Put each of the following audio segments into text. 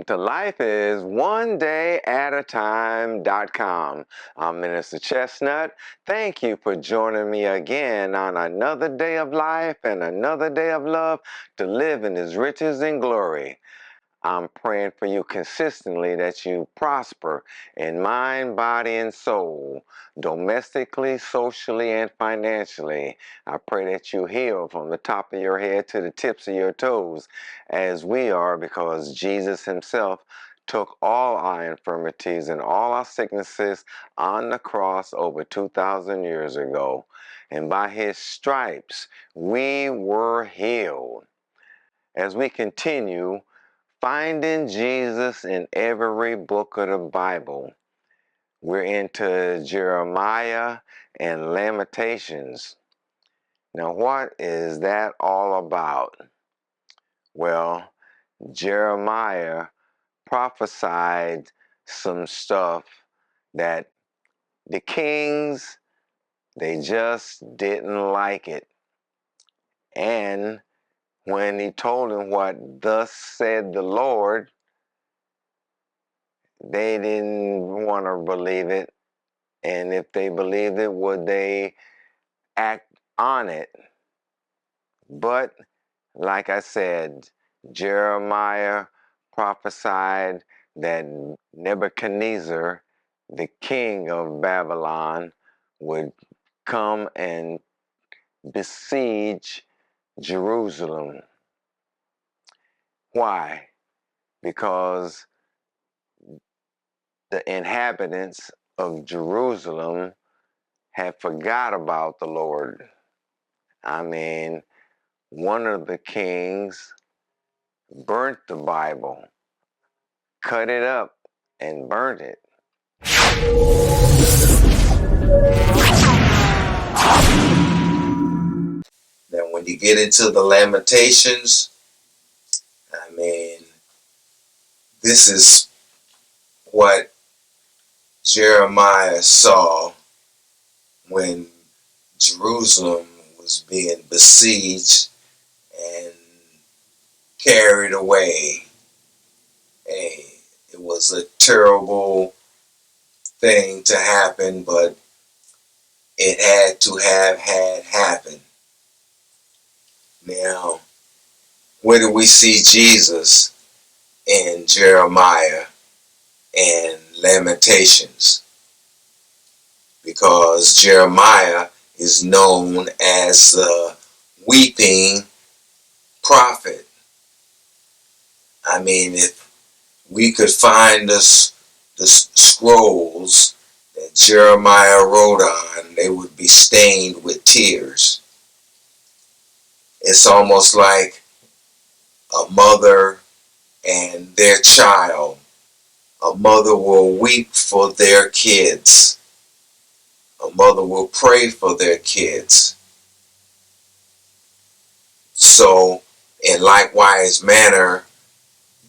welcome to lifeisonedayataTime.com. I'm Minister Chestnut. Thank you for joining me again on another day of life and another day of love to live in His riches and glory. I'm praying for you consistently that you prosper in mind, body, and soul, domestically, socially, and financially. I pray that you heal from the top of your head to the tips of your toes, as we are, because Jesus Himself took all our infirmities and all our sicknesses on the cross over 2,000 years ago. And by His stripes, we were healed. As we continue finding Jesus in every book of the Bible, we're into Jeremiah and Lamentations. Now, what is that all about? Well, Jeremiah prophesied some stuff that the kings, they just didn't like it. And when he told them what thus said the Lord, they didn't want to believe it. And if they believed it, would they act on it? But like I said, Jeremiah prophesied that Nebuchadnezzar, the king of Babylon, would come and besiege Jerusalem. Why? Because the inhabitants of Jerusalem had forgot about the Lord. I mean, one of the kings burnt the Bible, cut it up, and burnt it. Now, when you get into the Lamentations, I mean, this is what Jeremiah saw when Jerusalem was being besieged and carried away. Hey, it was a terrible thing to happen, but it had to have had happened. Now, where do we see Jesus in Jeremiah and Lamentations? Because Jeremiah is known as the weeping prophet. I mean, if we could find the scrolls that Jeremiah wrote on, they would be stained with tears. It's almost like a mother and their child. A mother will weep for their kids. A mother will pray for their kids. So, in likewise manner,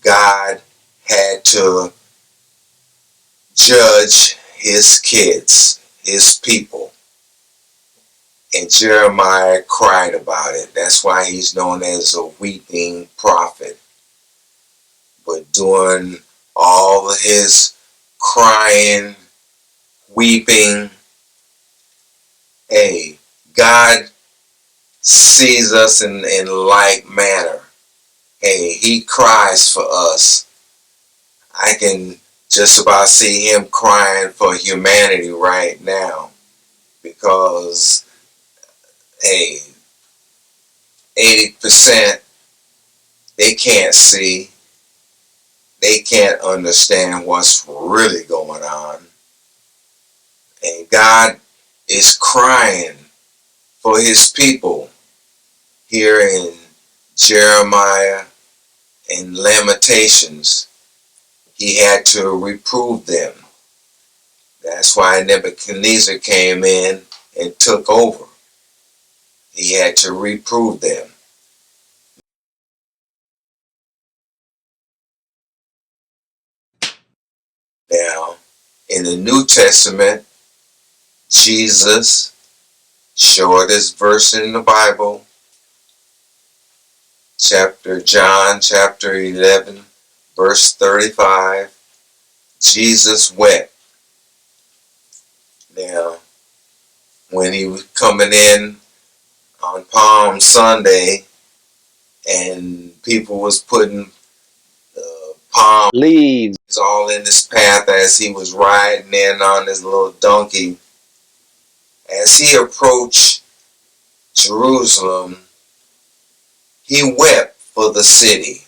God had to judge His kids, His people. And Jeremiah cried about it. That's why he's known as a weeping prophet. But during all of his crying, weeping, hey, God sees us in like manner. Hey, He cries for us. I can just about see Him crying for humanity right now. Because, hey, 80% they can't see. They can't understand what's really going on. And God is crying for His people here in Jeremiah and Lamentations. He had to reprove them. That's why Nebuchadnezzar came in and took over. He had to reprove them. Now, in the New Testament, Jesus, shortest verse in the Bible, John chapter 11, verse 35, Jesus wept. Now, when he was coming in on Palm Sunday and people was putting palm leaves all in his path as he was riding in on his little donkey, as he approached Jerusalem, he wept for the city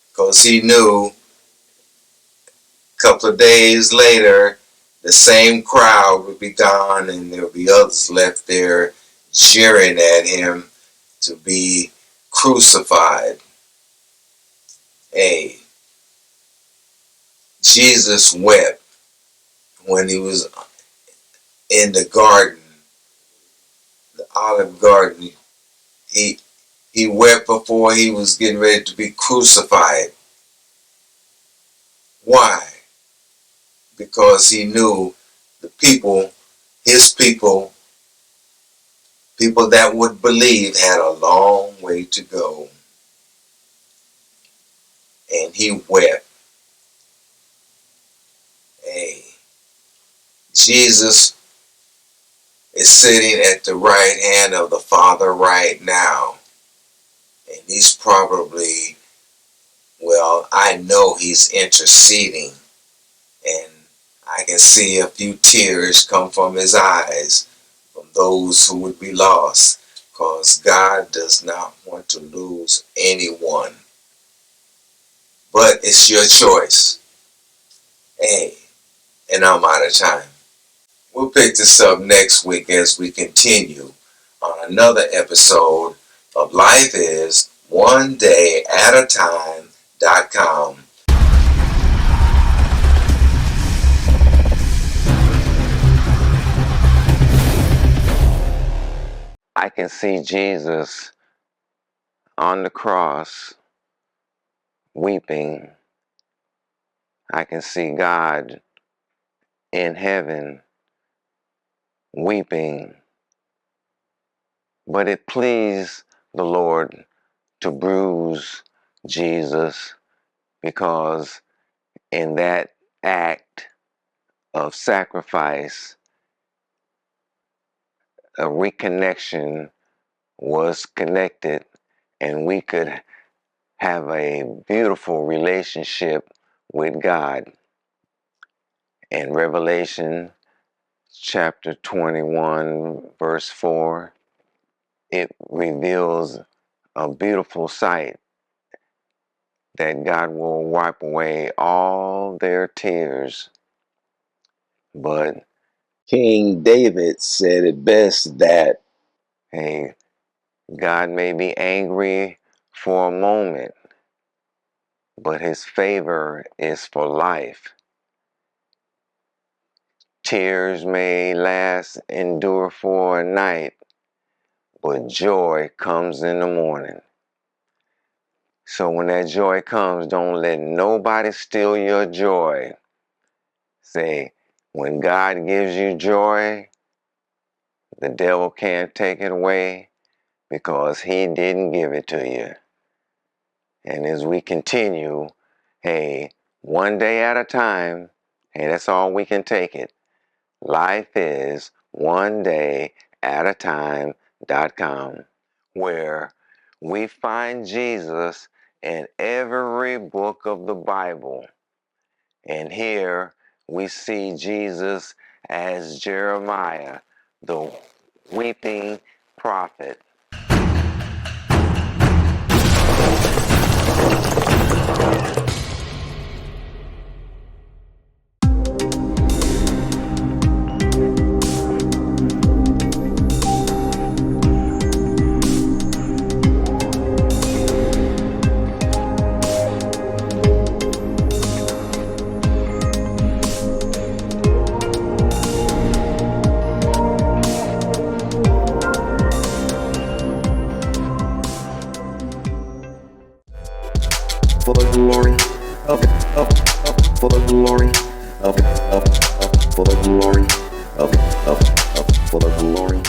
because he knew a couple of days later the same crowd would be gone and there would be others left there jeering at him to be crucified. Hey, Jesus wept when he was in the garden, the Olive Garden. He wept before he was getting ready to be crucified. Why? Because he knew the people, his people that would believe had a long way to go. And he wept. Hey, Jesus is sitting at the right hand of the Father right now. And he's probably, well, I know he's interceding. And I can see a few tears come from his eyes from those who would be lost, because God does not want to lose anyone. But it's your choice. Hey, and I'm out of time. We'll pick this up next week as we continue on another episode of Life is One Day at a Time.com. I can see Jesus on the cross weeping. I can see God in heaven weeping. But it pleased the Lord to bruise Jesus, because in that act of sacrifice, a reconnection was connected, and we could have a beautiful relationship with God. In Revelation chapter 21, verse 4, it reveals a beautiful sight that God will wipe away all their tears. But King David said it best that, hey, God may be angry for a moment, but his favor is for life. Tears may endure for a night, but joy comes in the morning. So when that joy comes, don't let nobody steal your joy. Say, when God gives you joy, the devil can't take it away, because he didn't give it to you. And as we continue, hey, one day at a time, hey, that's all we can take it. Life is one day at a time.com, where we find Jesus in every book of the Bible. And here we see Jesus as Jeremiah, the weeping prophet. for the glory of for the glory of for the glory of for the glory